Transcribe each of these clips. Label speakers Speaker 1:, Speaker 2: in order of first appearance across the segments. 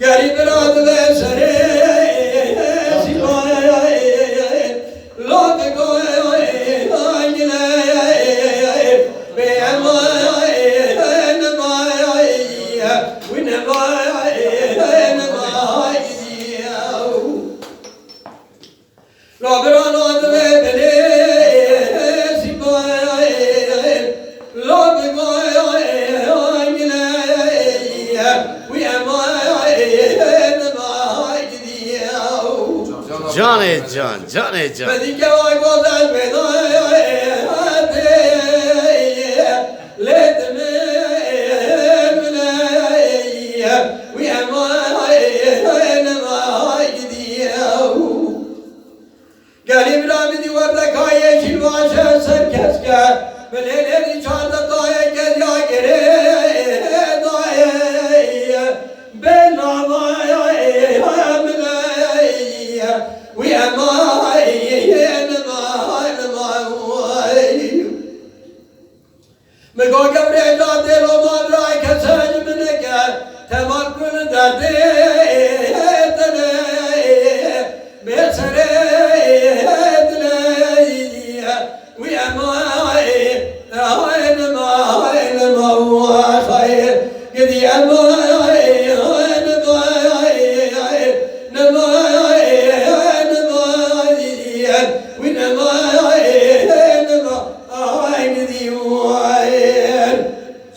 Speaker 1: قريب راد بسره سيباي لا تقوي آينا بيماي نماي ونماي نماي لا برانات ببلي سيباي لا تقوي آينا
Speaker 2: جان جان جان جان
Speaker 1: بدی که وای بودن بدایت لدمه منای وی امای نمای دیو گریم را بدی وردکای شلواش سرکس کرد بلیلی چارد دای کر یا گره دای بنامای منای وی امای نمای مگو گبره جا دل و مان رای کسج منکر تمام کن درده دله بسره دله وی امای نمای گدی امای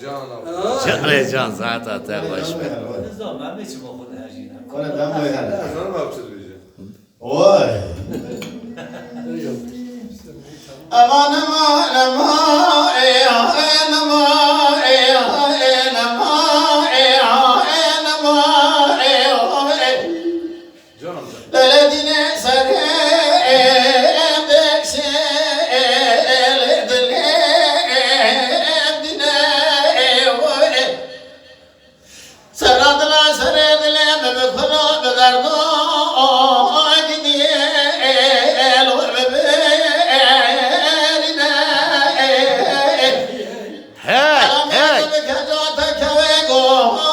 Speaker 2: جان جان زعتا تقوش به
Speaker 3: نظام من میچه با خود هرجینم
Speaker 4: کنه دم باید هر
Speaker 5: Ezan mı yapacağız bize?
Speaker 4: وای امان امان امان امان
Speaker 5: Can amca.
Speaker 4: للدينا سرهم دكسل دلدنا سردنا سردنا بخلا بدردو قديل وببرنا
Speaker 2: هاي هاي
Speaker 4: بكجوتك ويقو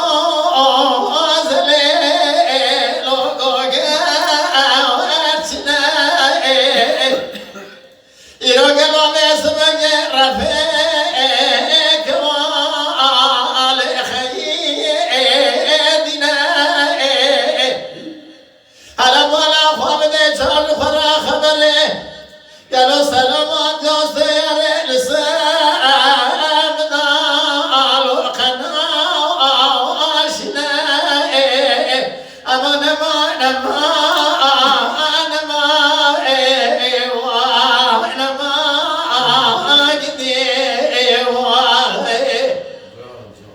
Speaker 4: قالوا سلامات يا سير لسان قالوا قناشنا امان امان امان وانا ما قدي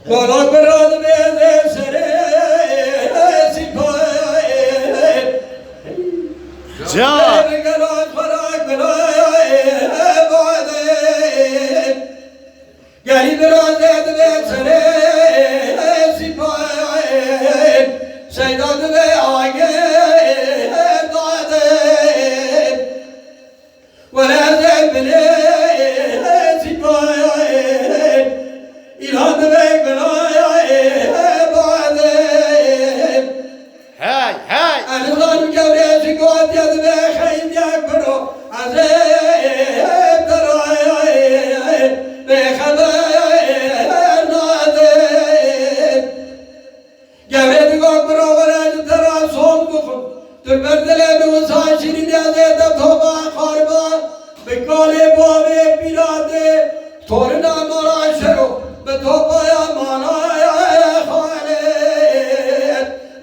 Speaker 1: بالا براد بیده سره سیپای
Speaker 2: جان
Speaker 1: بگراد فرای بلای باده گری براد بیده سره سیپای سیداد به آگه داده ولازم بله سیپای ایران به بلای باده
Speaker 2: هاي هاي
Speaker 1: الان جوری سکوت یاد به خیم یک برو از درای به خدای ناده جوری دیگر برو ورد ترا سوم بخون تو بردله به وسای شیرین یاده توبه خاربا به کاله بابه بیراده تورنا مارا شروع به توبه مانای خاله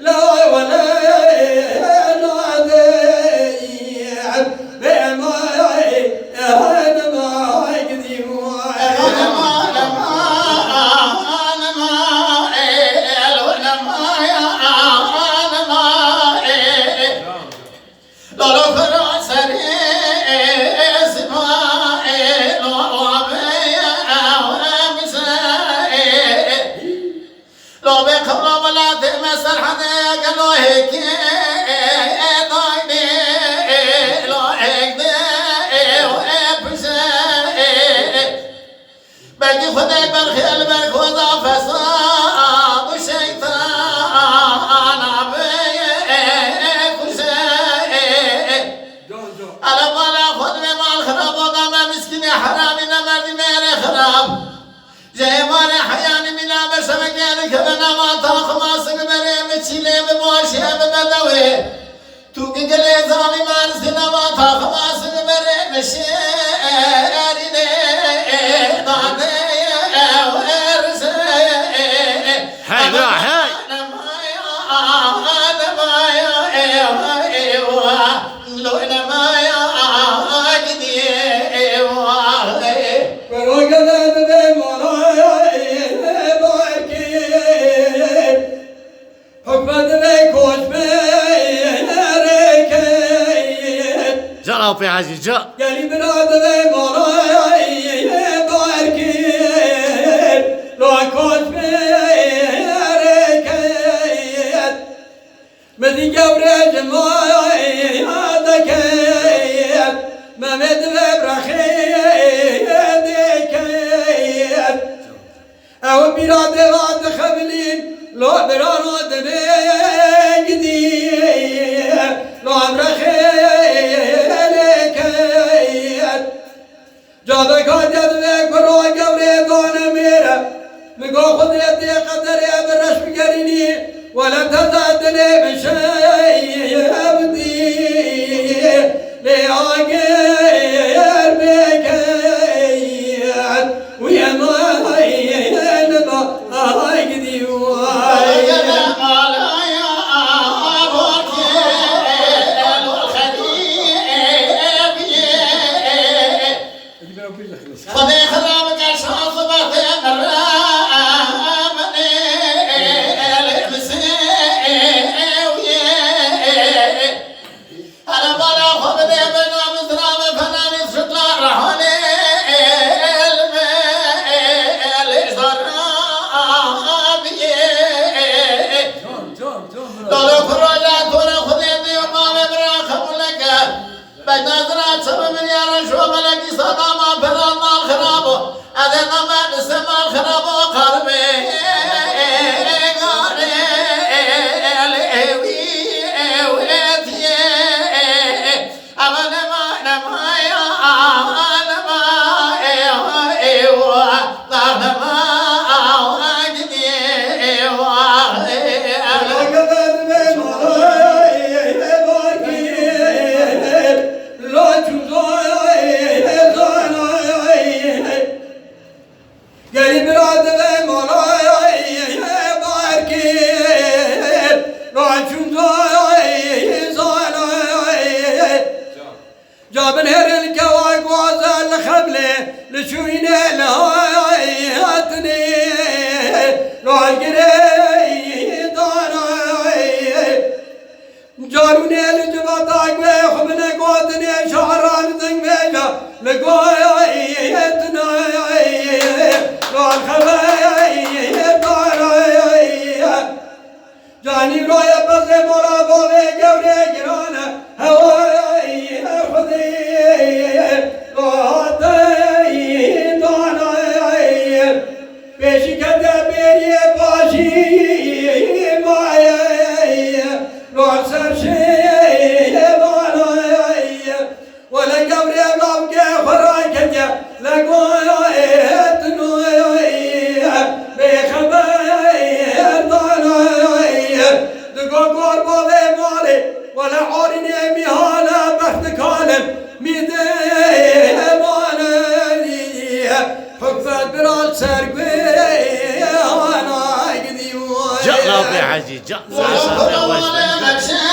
Speaker 1: لا ولا ناده به امای نمای
Speaker 4: بلکه خدای برخیال بر خدا فساد و شیطان على بالا خود به مال خراب آدم مسکین حرامی نمردی میره خراب جیوان حیانی مینا بشمکیانی که به نمان تا خماسک بره بچیله بباشه ببدوه تو که گله زامی مارسی نمان تا خماسک بره بشیرینه دانه ورسه
Speaker 2: هی برا هی جان آبی حاجی جان
Speaker 1: گلی براد به مالای بارکیر لاکوش برکت مدی گوره جمعای دکت ممد و برخید دکت او براد واد خبلین لو برانو دبگدی لو برخید جاده کاجد و کرو گوره دانه میره مگو خودت قدره برش بگرینی ولا تزادني بشيء أبدي لأغير بكيان ويا ما ينبع أجدي
Speaker 4: خدای خرابك شخص بطي بنظرات سبب يا رشوة ملكي صدى ما فلا مال خرابه أذن ما نسمى مال خرابه قربي جابن هرن كواي قوازا لخبله لشوينه لهاياتني لو القري داناي جاروني لجباتاك وخبنا قواتني شعران زنجا لقواياتنا لو الخبايا داناي جاني رويا بزي مرا بوبي جوري جرانا هواي ولا عورني مهانا بحث كالم ميدي مالي حفظ برال سرقي انا قدي
Speaker 2: جان آبی حاجی جان